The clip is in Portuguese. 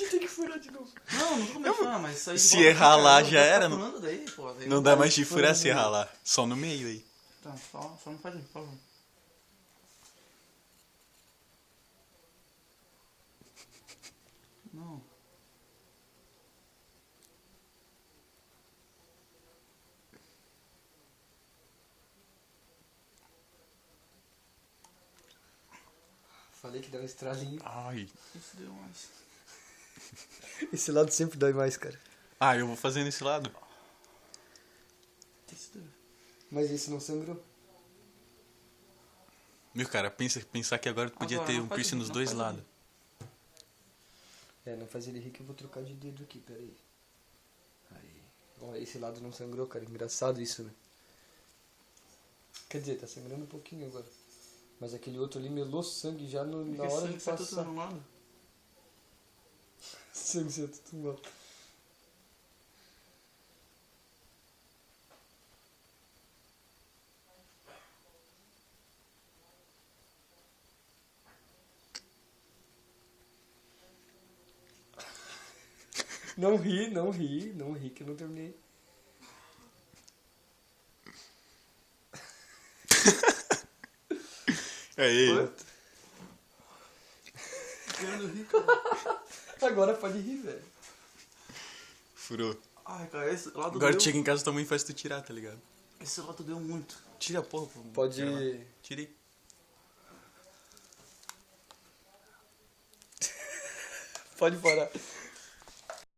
Tem que furar de novo. Não tô começando, mas isso aí... Se errar lá, já era, não... não- Daí, pô, daí Não dá mais de furar se errar lá. Só no meio aí. Tá, só não faz isso, por favor. Não. Falei que dá um estralinho. Ai. Isso deu mais. Esse lado sempre dói mais, cara. Ah, eu vou fazer nesse lado. Isso deu. Mas esse não sangrou. Meu, cara, pensar que agora tu podia Agora, ter não um faz piercing isso, nos não dois faz lados. É, não faz ele rir que eu vou trocar de dedo aqui, peraí. Aí. Ó, esse lado não sangrou, cara. Engraçado isso, né? Quer dizer, tá sangrando um pouquinho agora. Mas aquele outro ali melou sangue já na hora de Sai tudo passar. no lado. Sangue saiu tudo mal. Não ri, não ri, não ri que eu não terminei. Aí. Querendo rir, cara. Agora pode rir, velho. Furou. Ai, cara, esse lado Agora tu deu... chega em casa, tua mãe faz tu tirar, tá ligado? Esse lado deu muito. Tira a porra. Pô. Pode. Tirei. Pode parar.